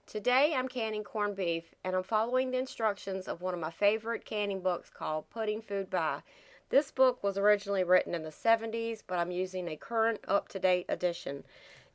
Today I'm canning corned beef, and I'm following the instructions of one of my favorite canning books called Putting Food By. This book was originally written in the 70s, but I'm using a current up-to-date edition.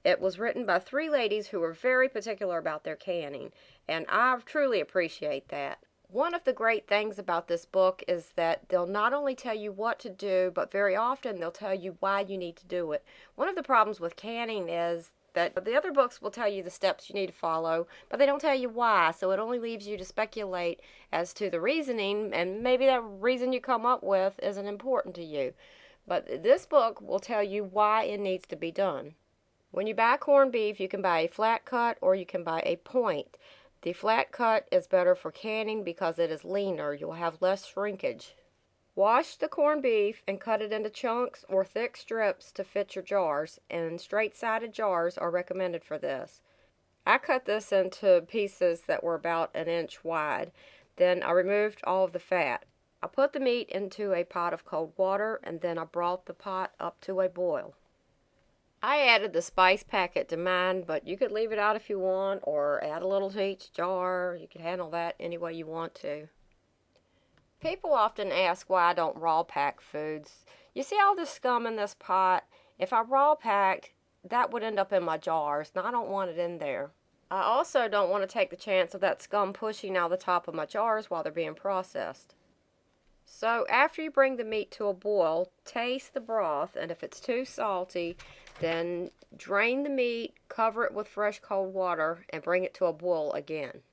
It was written by three ladies who were very particular about their canning, and I truly appreciate that. One of the great things about this book is that they'll not only tell you what to do, but very often they'll tell you why you need to do it. One of the problems with canning is that the other books will tell you the steps you need to follow, but they don't tell you why, so it only leaves you to speculate as to the reasoning, and maybe that reason you come up with isn't important to you. But this book will tell you why it needs to be done. When you buy corned beef, you can buy a flat cut or you can buy a point. The flat cut is better for canning because it is leaner. You'll have less shrinkage. Wash the corned beef and cut it into chunks or thick strips to fit your jars, and straight-sided jars are recommended for this. I cut this into pieces that were about an inch wide. Then I removed all of the fat. I put the meat into a pot of cold water, and then I brought the pot up to a boil. I added the spice packet to mine, but you could leave it out if you want, or add a little to each jar. You can handle that any way you want to. People often ask why I don't raw pack foods. You see all the scum in this pot? If I raw packed, that would end up in my jars, and I don't want it in there. I also don't want to take the chance of that scum pushing out the top of my jars while they're being processed. So after you bring the meat to a boil, taste the broth, and if it's too salty, then drain the meat, cover it with fresh cold water, and bring it to a boil again.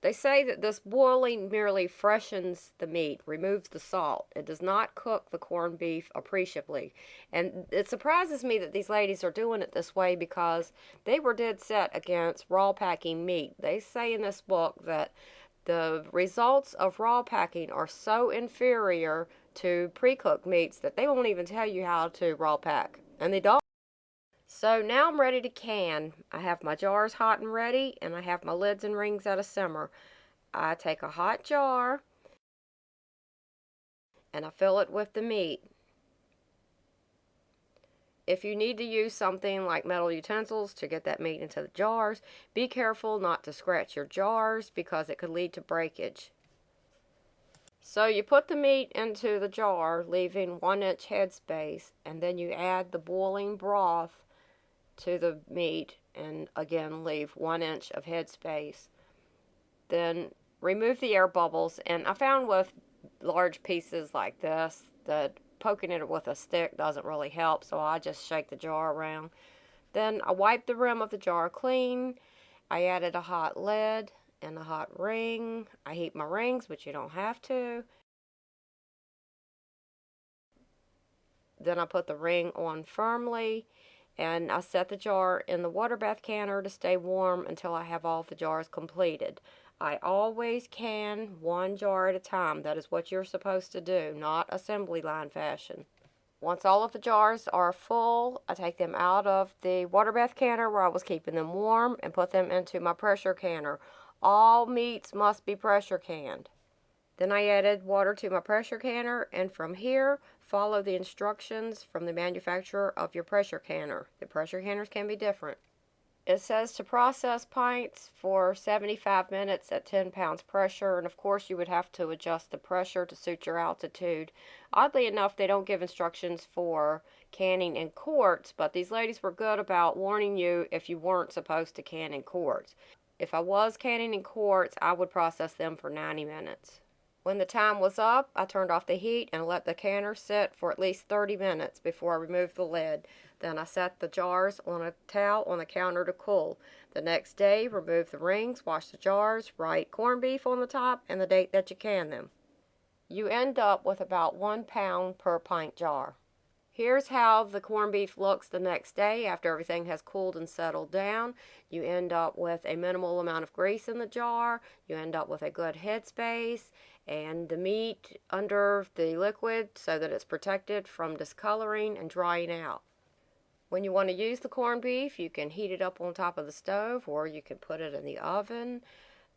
They say that this boiling merely freshens the meat, removes the salt. It does not cook the corned beef appreciably. And it surprises me that these ladies are doing it this way because they were dead set against raw packing meat. They say in this book that the results of raw packing are so inferior to pre-cooked meats that they won't even tell you how to raw pack. And they don't. So now I'm ready to can. I have my jars hot and ready, and I have my lids and rings at a simmer. I take a hot jar, and I fill it with the meat. If you need to use something like metal utensils to get that meat into the jars, be careful not to scratch your jars because it could lead to breakage. So you put the meat into the jar, leaving 1-inch headspace, and then you add the boiling broth to the meat, and again leave 1 inch of headspace. Then remove the air bubbles, and I found with large pieces like this that poking it with a stick doesn't really help, so I just shake the jar around. Then I wipe the rim of the jar clean. I added a hot lid and a hot ring. I heat my rings, but you don't have to. Then I put the ring on firmly, and I set the jar in the water bath canner to stay warm until I have all the jars completed. I always can 1 jar at a time. That is what you're supposed to do, not assembly line fashion. Once all of the jars are full, I take them out of the water bath canner where I was keeping them warm and put them into my pressure canner. All meats must be pressure canned. Then I added water to my pressure canner, and from here, follow the instructions from the manufacturer of your pressure canner. The pressure canners can be different. It says to process pints for 75 minutes at 10 pounds pressure, and of course you would have to adjust the pressure to suit your altitude. Oddly enough, they don't give instructions for canning in quarts, but these ladies were good about warning you if you weren't supposed to can in quarts. If I was canning in quarts, I would process them for 90 minutes. When the time was up, I turned off the heat and let the canner sit for at least 30 minutes before I removed the lid. Then I set the jars on a towel on the counter to cool. The next day, remove the rings, wash the jars, write corned beef on the top, and the date that you can them. You end up with about 1 pound per pint jar. Here's how the corned beef looks the next day after everything has cooled and settled down. You end up with a minimal amount of grease in the jar. You end up with a good headspace and the meat under the liquid so that it's protected from discoloring and drying out. When you want to use the corned beef, you can heat it up on top of the stove or you can put it in the oven.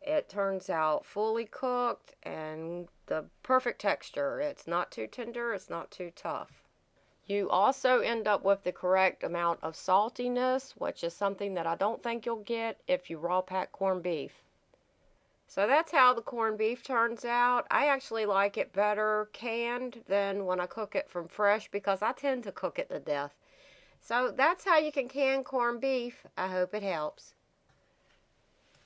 It turns out fully cooked and the perfect texture. It's not too tender, it's not too tough. You also end up with the correct amount of saltiness, which is something that I don't think you'll get if you raw pack corned beef. So that's how the corned beef turns out. I actually like it better canned than when I cook it from fresh because I tend to cook it to death. So that's how you can can corned beef. I hope it helps.